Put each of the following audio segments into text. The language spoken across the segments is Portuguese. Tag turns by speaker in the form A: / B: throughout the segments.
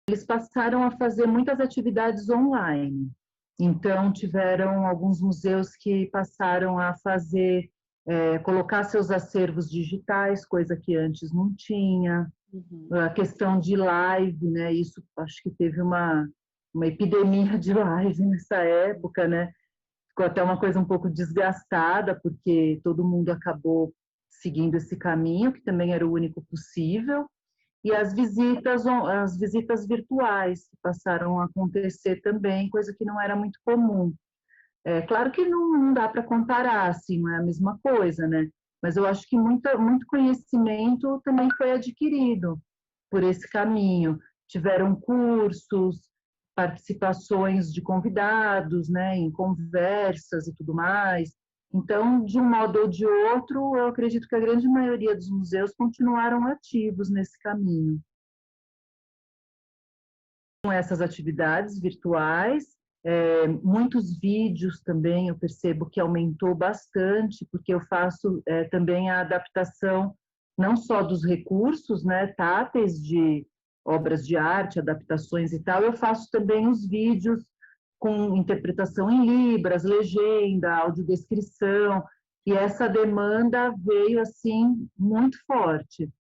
A: eles passaram a fazer muitas atividades online. Então, tiveram alguns museus que passaram a fazer, colocar seus acervos digitais, coisa que antes não tinha. A questão de live, né? Isso acho que teve uma epidemia de live nessa época, né? Ficou até uma coisa um pouco desgastada, porque todo mundo acabou seguindo esse caminho, que também era o único possível. E as visitas virtuais que passaram a acontecer também, coisa que não era muito comum. É claro que não dá para comparar, assim, não é a mesma coisa, né? Mas eu acho que muito conhecimento também foi adquirido por esse caminho. Tiveram cursos, participações de convidados, né, em conversas e tudo mais. Então, de um modo ou de outro, eu acredito que a grande maioria dos museus continuaram ativos nesse caminho. Com essas atividades virtuais, muitos vídeos também eu percebo que aumentou bastante, porque eu faço também a adaptação não só dos recursos, né, táteis de obras de arte, adaptações e tal, eu faço também os vídeos com interpretação em libras, legenda, audiodescrição, e essa demanda veio assim muito forte.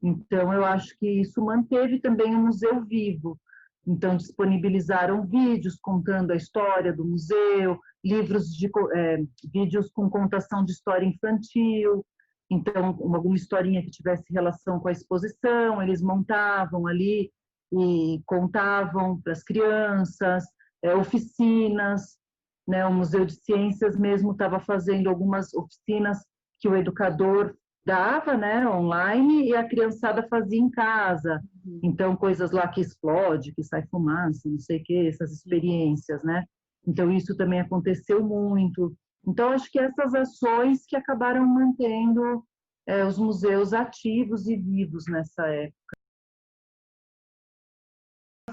A: Então eu acho que isso manteve também o museu vivo. Então, disponibilizaram vídeos contando a história do museu, vídeos com contação de história infantil. Então, alguma historinha que tivesse relação com a exposição, eles montavam ali e contavam para as crianças, oficinas, né? O Museu de Ciências mesmo estava fazendo algumas oficinas que o educador dava, né, online, e a criançada fazia em casa. Então, coisas lá que explode, que sai fumaça, não sei o quê, essas experiências, né? Então, isso também aconteceu muito. Então, acho que essas ações que acabaram mantendo os museus ativos e vivos nessa época.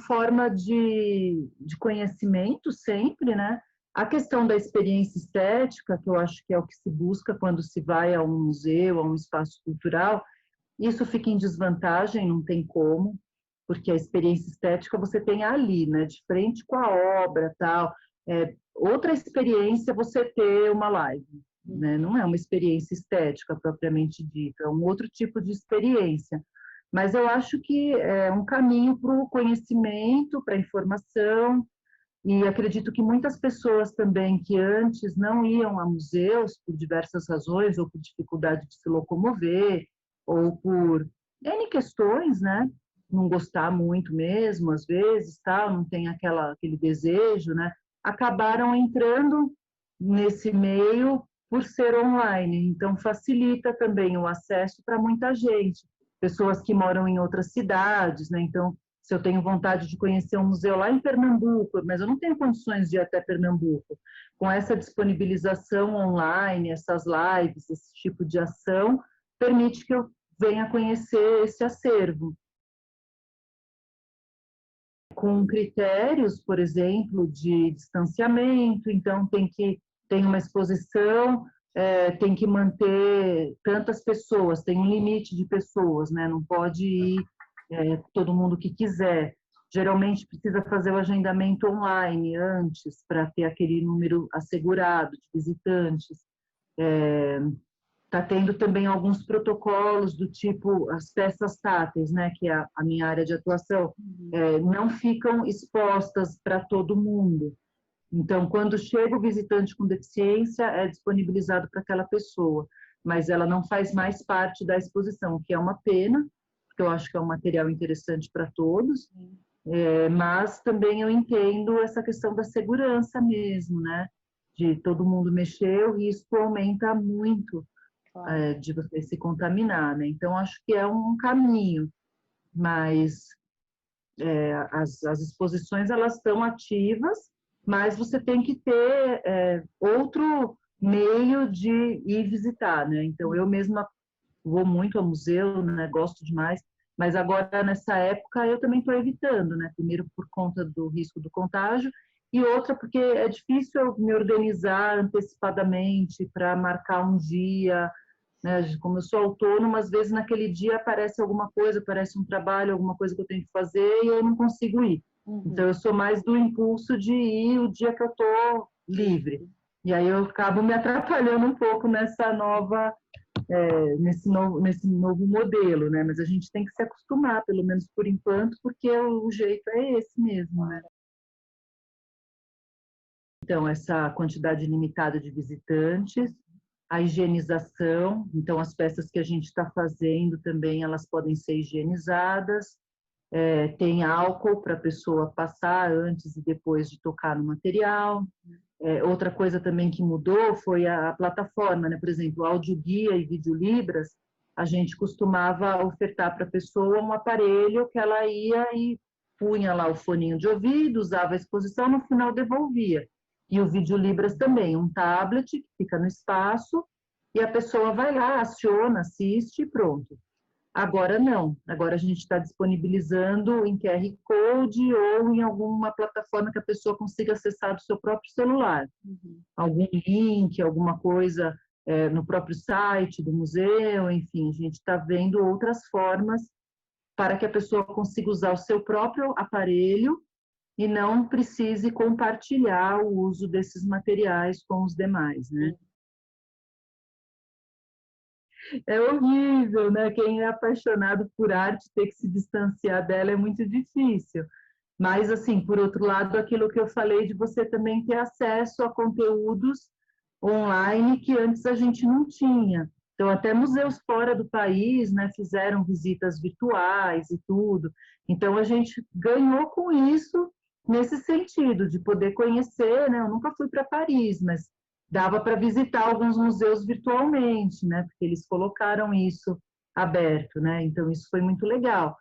A: Forma de conhecimento sempre, né? A questão da experiência estética, que eu acho que é o que se busca quando se vai a um museu, a um espaço cultural, isso fica em desvantagem, não tem como, porque a experiência estética você tem ali, né, de frente com a obra, tal. Outra experiência é você ter uma live, né? Não é uma experiência estética propriamente dita, é um outro tipo de experiência. Mas eu acho que é um caminho para o conhecimento, para a informação, e acredito que muitas pessoas também que antes não iam a museus por diversas razões, ou por dificuldade de se locomover, ou por N questões, né? Não gostar muito mesmo, às vezes, tal, não tem aquele desejo, né? Acabaram entrando nesse meio por ser online. Então, facilita também o acesso para muita gente. Pessoas que moram em outras cidades, né? Então, se eu tenho vontade de conhecer um museu lá em Pernambuco, mas eu não tenho condições de ir até Pernambuco, com essa disponibilização online, essas lives, esse tipo de ação, permite que eu venha conhecer esse acervo. Com critérios, por exemplo, de distanciamento, então tem uma exposição, tem que manter tantas pessoas, tem um limite de pessoas, né? Não pode ir todo mundo que quiser. Geralmente precisa fazer o agendamento online antes, para ter aquele número assegurado de visitantes. Está tendo também alguns protocolos do tipo as peças táteis, né, que é a minha área de atuação, não ficam expostas para todo mundo. Então, quando chega o visitante com deficiência, é disponibilizado para aquela pessoa, mas ela não faz mais parte da exposição, o que é uma pena, porque eu acho que é um material interessante para todos, mas também eu entendo essa questão da segurança mesmo, né? De todo mundo mexer, o risco aumenta muito de você se contaminar, né? Então, acho que é um caminho, mas as exposições, elas estão ativas, mas você tem que ter outro meio de ir visitar, né? Então, eu mesma vou muito ao museu, né? Gosto demais, mas agora, nessa época, eu também estou evitando, né? Primeiro, por conta do risco do contágio, e outra, porque é difícil eu me organizar antecipadamente para marcar um dia, né? Como eu sou autônoma, às vezes naquele dia aparece alguma coisa, aparece um trabalho, alguma coisa que eu tenho que fazer e eu não consigo ir. Então, eu sou mais do impulso de ir o dia que eu estou livre. E aí eu acabo me atrapalhando um pouco nesse novo modelo, né? Mas a gente tem que se acostumar, pelo menos por enquanto, porque o jeito é esse mesmo, né? Então, essa quantidade limitada de visitantes, a higienização, então as peças que a gente está fazendo também, elas podem ser higienizadas, tem álcool para a pessoa passar antes e depois de tocar no material. Outra coisa também que mudou foi a plataforma, né? Por exemplo, audioguia e videolibras, a gente costumava ofertar para a pessoa um aparelho que ela ia e punha lá o foninho de ouvido, usava a exposição, no final devolvia. E o videolibras também, um tablet que fica no espaço e a pessoa vai lá, aciona, assiste e pronto. Agora não, agora a gente está disponibilizando em QR Code ou em alguma plataforma que a pessoa consiga acessar do seu próprio celular. Algum link, alguma coisa no próprio site do museu, enfim, a gente está vendo outras formas para que a pessoa consiga usar o seu próprio aparelho e não precise compartilhar o uso desses materiais com os demais, né? É horrível, né? Quem é apaixonado por arte ter que se distanciar dela é muito difícil. Mas, assim, por outro lado, aquilo que eu falei de você também ter acesso a conteúdos online que antes a gente não tinha. Então, até museus fora do país, né, fizeram visitas virtuais e tudo. Então, a gente ganhou com isso nesse sentido, de poder conhecer, né? Eu nunca fui para Paris, mas dava para visitar alguns museus virtualmente, né? Porque eles colocaram isso aberto, né? Então, isso foi muito legal.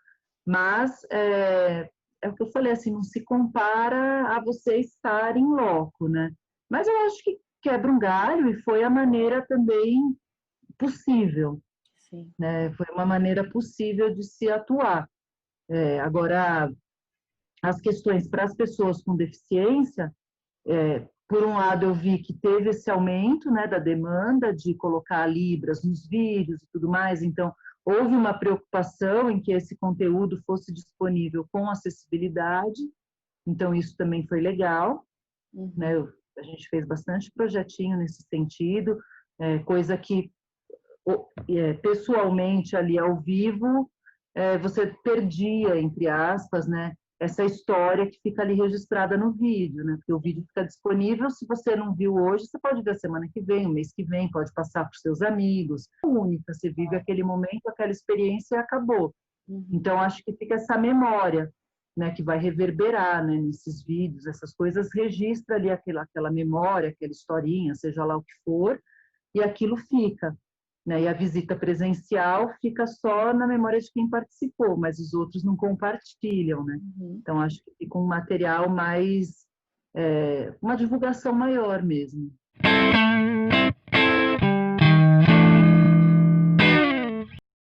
A: Mas é o que eu falei, assim, não se compara a você estar em loco, né? Mas eu acho que quebra um galho e foi a maneira também possível,
B: Sim.
A: né? Foi uma maneira possível de se atuar. Agora, as questões para as pessoas com deficiência, por um lado eu vi que teve esse aumento, né, da demanda de colocar libras nos vídeos e tudo mais, então houve uma preocupação em que esse conteúdo fosse disponível com acessibilidade, então isso também foi legal, né? A gente fez bastante projetinho nesse sentido, coisa que pessoalmente ali ao vivo você perdia, entre aspas, né? Essa história que fica ali registrada no vídeo, né? Porque o vídeo fica disponível, se você não viu hoje, você pode ver a semana que vem, o mês que vem, pode passar para os seus amigos. É única, você vive aquele momento, aquela experiência e acabou. Então, acho que fica essa memória, né, que vai reverberar, né, nesses vídeos, essas coisas, registra ali aquela memória, aquela historinha, seja lá o que for, e aquilo fica. Né? E a visita presencial fica só na memória de quem participou, mas os outros não compartilham, né? Então, acho que fica um material mais... uma divulgação maior mesmo.